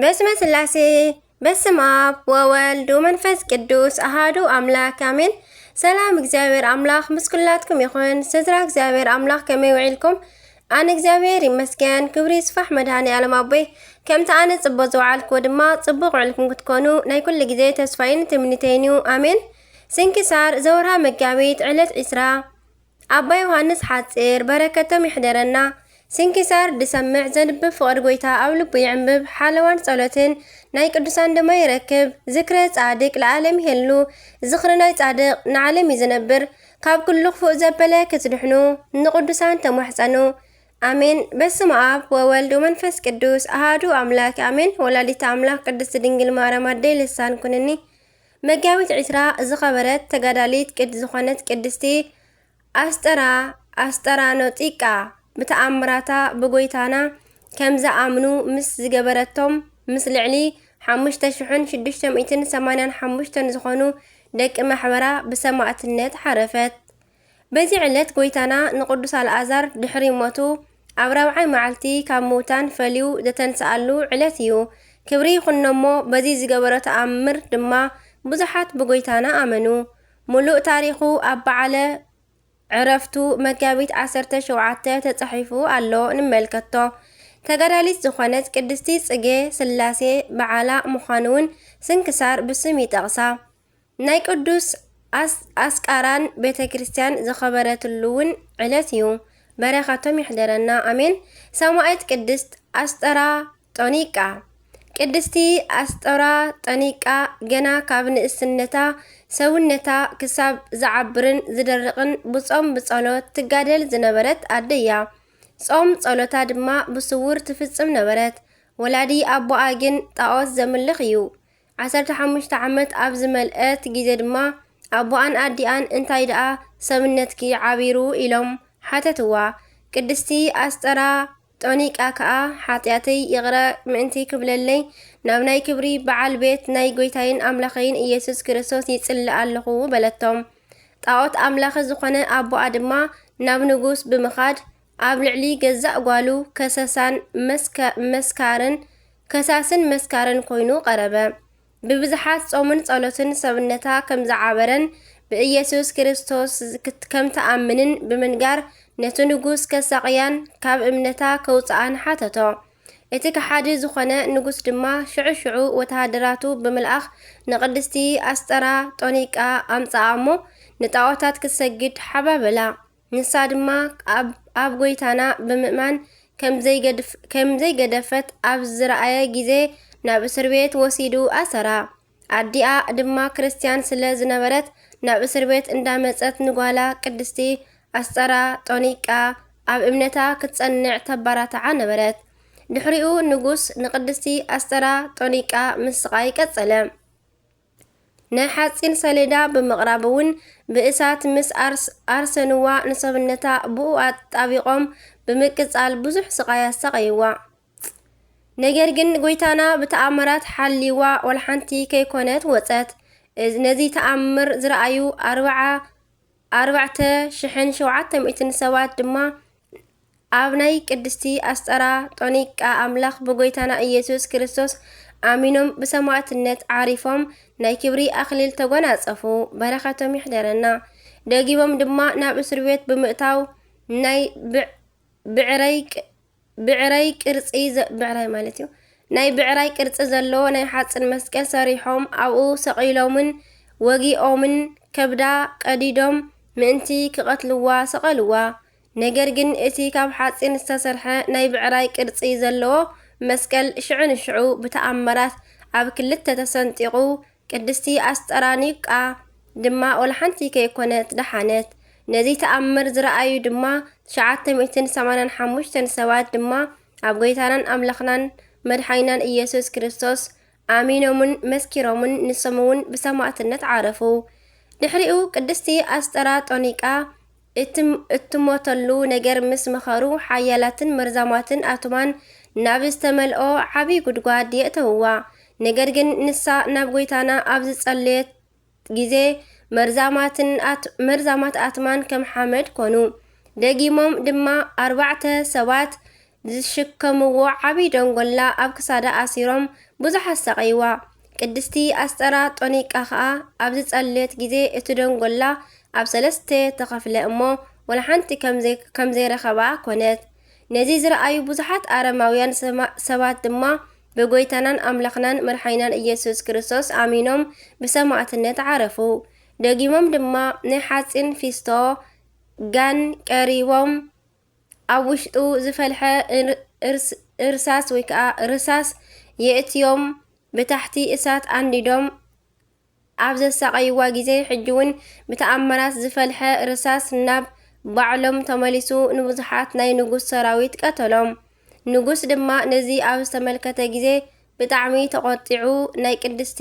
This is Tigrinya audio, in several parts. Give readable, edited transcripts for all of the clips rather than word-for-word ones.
በስመ ስላሴ በስመ አብ ወወልድ ወመንፈስ ቅዱስ አሃዱ አምላክ አሜን። ሰላም እግዚአብሔር አምላክ ምስ ኩላትኩም ይኹን። ስድራ እግዚአብሔር አምላክ ከመይ ውዒልኩም? ኣነ እግዚአብሔር ይመስገን። ክብሪ ይስፋሕ መድሃኒ ዓለም ኣቦይ ከምቲ ኣነ ጽቡቕ ዝወዓልክዎ ድማ ጽቡቕ ውዕልኩም ክትኮኑ ናይ ኩሉ ግዜ ተስፋይን ትምኒተይን እዩ ኣሜን። ስንክሳር ዘወርሃ መጋቢት ዕለት 20 ኣባ ዮሃንስ ሓጺር በረከቶም ይሕደረና። ስንክሳር ድሰምዕ ዘንብብ ፍቕሪ ጎይታ ኣብ ልቡ ይዕንብብ። ሓለዋን ጸሎትን ናይ ቅዱሳን ድማ ይረክብ። ዝክረ ጻድቅ ለዓለም ይሄሉ ዝኽሪ ናይ ጻድቅ ንዓለም ይዝነብር። ካብ ኩሉ ክፉእ ዘበለ ክትድሕኑ ንቅዱሳን ተማሕፀኑ አሜን። በስመ አብ ወወልድ ወመንፈስ ቅዱስ አሃዱ አምላክ አሜን። ወላዲተ አምላክ ቅድስት ድንግል ማርያም አደይ ልሳን ኩንኒ። መጋቢት 20 ዝኸበረት ተጋዳሊት ቅድስት ዝኾነት ቅድስቲ ኣስጠራኖጢቃ ብተኣምራታ ብጎይታና ከም ዝኣምኑ ምስ ዝገበረቶም ምስ ልዕሊ 5685 ዝኾኑ ደቂ ማሕበራ ብሰማዕትነት ሓረፈት። በዚ ዕለት ጎይታና ንቅዱስ አልዓዛር ድሕሪ ሞቱ ኣብ 40 መዓልቲ ካብ ምውታን ፈልዩ ዘተንስኣሉ ዕለት እዩ። ክብሪ ይኹኖሞ። በዚ ዝገበሮ ተኣምር ድማ ብዙሓት ብጎይታና ኣመኑ። ሙሉእ ታሪኹ ኣብ በዓለ ዕረፍቱ መጋቢት 17 ተጻሒፉ ኣሎ ንመልከቶ። ተጋዳሊት ዝኾነት ቅድስቲ ጽጌ ስላሴ በዓላ ምዃኑ እውን ስንክሳር ብስም ይጠቕሳ። ናይ ቅዱስ ኣስቃራን ቤተ ክርስቲያን ዝኸበረትሉ እውን ዕለት እዩ። በረኻቶም ይሕደረና አሜን። ሰማዕት ቅድስት ኣስጠራጦኒቃ። ቅድስቲ ኣስጠራጦኒቃ ገና ካብ ንእስነታ ሰውነታ ክሳብ ዝዓብርን ዝደርቕን ብጾም ብጸሎት ትጋደል ዝነበረት ኣደ እያ። ጾም ጸሎታ ድማ ብስውር ትፍጽም ነበረት። ወላዲ ኣቦኣ ግን ጣዖት ዘምልኽ እዩ። 15 ዓመት ኣብ ዝመልአት ጊዜ ድማ ኣቦኣን ኣዲኣን እንታይ ደኣ ሰብነትኪ ዓቢሩ ኢሎም ሓተትዋ። ቅድስቲ ኣስጠራጦኒቃ ከዓ ሓጢኣተይ ይቕረ ምእንቲ ክብለለይ ናብ ናይ ክብሪ በዓል ቤት ናይ ጎይታይን ኣምላኸይን ኢየሱስ ክርስቶስ ይጽልእ ኣለኹ በለቶም። ጣዖት ኣምላኽ ዝኾነ ኣቦኣ ድማ ናብ ንጉስ ብምኻድ ኣብ ልዕሊ ገዛእ ጓሉ ከሳስን መስካርን ኮይኑ ቀረበ። ብብዙሓት ጾምን ጸሎትን ሰብነታ ከም ዝዓበረን ብኢየሱስ ክርስቶስ ከም ተኣምንን ብምንጋር ነቲ ንጉስ ከሳቕያን ካብ እምነታ ከውፅኣን ሓተቶ። እቲ ከሓዲ ዝኾነ ንጉስ ድማ ሽዑ ወተሃደራቱ ብምልኣኽ ንቅድስቲ ኣስጠራጦኒቃ ኣምፅኣ እሞ ንጣዖታት ክትሰግድ ሓባበላ። ንሳ ድማ ኣብ ጎይታና ብምእማን ከም ዘይገደፈት ኣብ ዝረኣየ ጊዜ ናብ እስር ቤት ወሲዱ ኣሰራ። ኣዲኣ ድማ ክርስቲያን ስለ ዝነበረት ናብ እስር ቤት እንዳመፀት ንጓላ ቅድስቲ ኣስጠራጦኒቃ ኣብ እምነታ ክትጸንዕ ተባራትዓ ነበረት። ድሕሪኡ ንጉስ ንቅድስቲ ኣስጠራጦኒቃ ምስ ስቃይ ቀጸለ። ናይ ሓፂን ሰሌዳ ብምቕራብ እውን ብእሳት ምስ ኣርሰንዋ ንሰብነታ ብኡ ኣጣቢቖም ብምቅጻል ብዙሕ ስቃይ ኣሰቃይዋ። ነገር ግን ጎይታና ብተኣምራት ሓሊዋ ወልሓንቲ ከይኮነት ወፀት። ነዚ ተኣምር ዝረኣዩ 4700 ሰባት ድማ ኣብ ናይ ቅድስቲ ኣስጠራጦኒቃ ኣምላኽ ብጎይታና ኢየሱስ ክርስቶስ ኣሚኖም ብሰማዕትነት ዓሪፎም ናይ ክብሪ ኣክሊል ተጎናጸፉ። በረኸቶም ይሕደረና። ደጊቦም ድማ ናብ እስር ቤት ብምእታው ናይ ብዕራይ ቅርጺ ዘለዎ ናይ ሓጽን መስቀል ሰሪሖም ኣብኡ ሰቒሎምን ወጊኦምን ከብዳ ቀዲዶም ምእንቲ ክቐትልዋ ሰቐልዋ። ነገር ግን እቲ ካብ ሓፂን ዝተሰርሐ ናይ ብዕራይ ቅርጺ ዘለዎ መስቀል ሽዑ ብተኣምራት ኣብ ክልተ ተሰንጢቑ። ቅድስቲ ኣስጠራኒቃ ድማ ወልሓንቲ ከይኮነት ደሓነት። ነዚ ተኣምር ዝረኣዩ ድማ 985 ሰባት ድማ ኣብ ጎይታናን ኣምላኽናን መድሓይናን ኢየሱስ ክርስቶስ ኣሚኖምን መስኪሮምን ንስሙውን ብሰማዕትነት ዓረፉ። ድሕሪኡ ቅድስቲ ኣስጠራጦኒቃ እትሞተሉ ነገር ምስ መኸሩ ሓያላትን መርዛማትን ኣቱማን ናብ ዝተመልኦ ዓብይ ጉድጓድ የእተውዋ። ነገር ግን ንሳ ናብ ጎይታና ኣብ ዝጸለየት ጊዜ መርዛማት ኣትማን ከም ሓመድ ኮኑ። ደጊሞም ድማ 4 ሰባት ዝሽከምዎ ዓብይ ደንጎላ ኣብ ክሳዳ ኣሲሮም ብዙሓት ሰቒይዋ። ቅድስቲ ኣስጠራጦኒቃ ከዓ ኣብ ዝጸለየት ግዜ እቲ ደንጎላ ኣብ 3 ተኸፍለ እሞ ወላ ሓንቲ ከም ዘይረኸባ ኮነት። ነዚ ዝረኣዩ ብዙሓት ኣረማውያን ሰባት ድማ ብጎይታናን ኣምላኽናን መድሓኒናን ኢየሱስ ክርስቶስ ኣሚኖም ብሰማዕትነት ዓረፉ። ደጊሞም ድማ ናይ ሓፂን ፊስቶ ጋን ቀሪቦም ኣብ ውሽጡ ዝፈልሐ እርሳስ ወይ ከዓ ርሳስ የእትዮም ብታሕቲ እሳት ኣንዲዶም ኣብ ዘሳቀይዋ ግዜ ሕጂ እውን ብተኣምራት ዝፈልሐ ርሳስ ናብ ባዕሎም ተመሊሱ ንብዙሓት ናይ ንጉስ ሰራዊት ቀተሎም። ንጉስ ድማ ነዚ ኣብ ዝተመልከተ ግዜ ብጣዕሚ ተቆጢዑ ናይ ቅድስቲ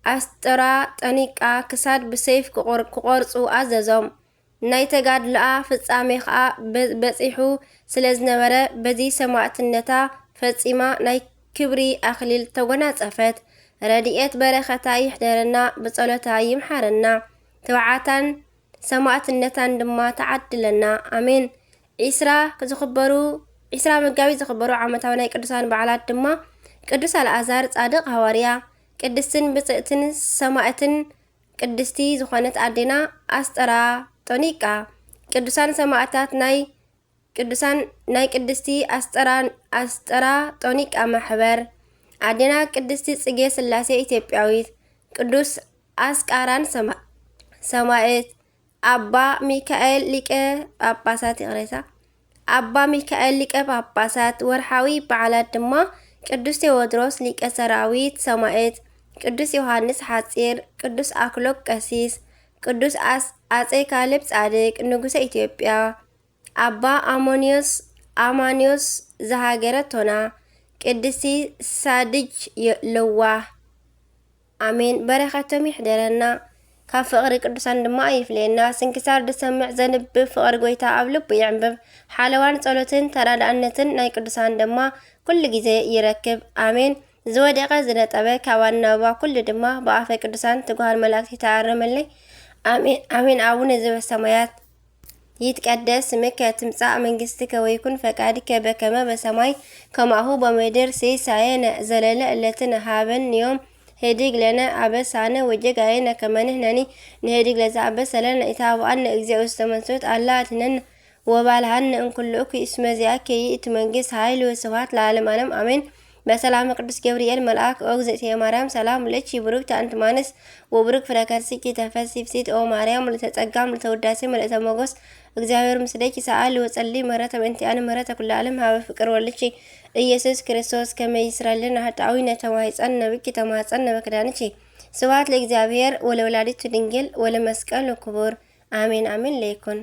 ኣስጠራጠኒቃ ክሳድ ብሰይፍ ክቆርፁ ኣዘዞም። ናይ ተጋድልኣ ፍጻሜ ከዓ በፂሑ ስለ ዝነበረ በዚ ሰማዕትነታ ፈጺማ ናይ ክብሪ ኣክሊል ተጎናጸፈት። ረድኤት በረኸታ ይሕደረና ብጸሎታ ይምሓረና ተባዓታን ሰማዕትነታን ድማ ተዓድለና አሜን። 20 መጋቢት ዝኽበሩ ዓመታዊ ናይ ቅዱሳን በዓላት ድማ ቅዱስ አልዓዛር ጻድቕ ሐዋርያ፣ ቅድስትን ብጽዕትን ሰማዕትን ቅድስቲ ዝኾነት ኣዴና ኣስጠራጦኒቃ፣ ቅዱሳን ሰማዕታት ናይ ቅድስቲ ኣስጠራጦኒቃ ማሕበር፣ ኣዴና ቅድስቲ ጽጌ ስላሴ ኢትዮጵያዊት፣ ቅዱስ አስቃራን ሰማዕት፣ አባ ሚካኤል ሊቀ ጳጳሳት ይቕሬታ አባ ሚካኤል ሊቀ ጳጳሳት። ወርሓዊ በዓላት ድማ ቅዱስ ቴዎድሮስ ሊቀ ሰራዊት ሰማዕት፣ ቅዱስ ዮሐንስ ሓጺር፣ ቅዱስ አክሎግ ቀሲስ፣ ቅዱስ አፄ ካሌብ ጻድቅ ንጉሰ ኢትዮጵያ፣ አባ አማኒዮስ ዘሃገረ ቶና፣ ቅድስቲ ሳድጅ ለዋህ አሜን። በረኸቶም ይሕደረና ካብ ፍቕሪ ቅዱሳን ድማ ይፍለየና። ስንክሳር ድሰምዕ ዘንብብ ፍቕሪ ጎይታ ኣብ ልቡ ይዕንብብ። ሓለዋን ጸሎትን ተራዳእነትን ናይ ቅዱሳን ድማ ኩሉ ግዜ ይረክብ አሜን። ዝወደቀ ዝነጠበ ካብ ኣናብባ ኩሉ ድማ ብኣፈ ቅዱሳን ትጉሃን መላእክቲ ተኣርመለይ አሜን አሜን። አቡነ ዘበሰማያት ይትቀደስ ስምከ ትምጻእ መንግሥትከ ወይኩን ፈቃድከ በከመ በሰማይ ከማሁ በምድር ሲሳየነ ዘለለ ዕለትነ ሀበነ ዮም ህድግ ለነ አበሳነ ወጀጋየነ ከመ ንሕነኒ ንህድግ ለዘአበሰ ለነ ኢታብአነ እግዚኦ ውስተ መንሱት አላ አድኅነነ ወባልሐነ እምኩሉ እኩይ እስመ ዚአከ ይእቲ መንግሥት ኃይል ወስብሐት ለዓለመ ዓለም አሜን። በሰላም ቅዱስ ገብርኤል መልአክ ኦ እግዝእትየ ማርያም ሰላም ለኪ ብሩክት አንቲ እማንስ ወብሩክ ፍሬ ከርሥኪ ተፈሥሒ ፍሥሕት ኦ ማርያም ምልዕተ ጸጋ ምልዕተ ውዳሴ ምልዕተ ሞገስ እግዚአብሔር ምስሌኪ ሰአሊ ወጸሊ ምሕረተ በእንቲአነ ምሕረተ ኩሉ ዓለም ሀበ ፍቅር ወልድኪ ኢየሱስ ክርስቶስ ከመ ይስረልና ኃጣውኢነ ተማኅፀነ ብኪ ተማኅፀነ በክዳንኪ። ስብሐት ለእግዚአብሔር ወለወላዲቱ ድንግል ወለመስቀሉ ክቡር አሜን አሜን ለይኩን።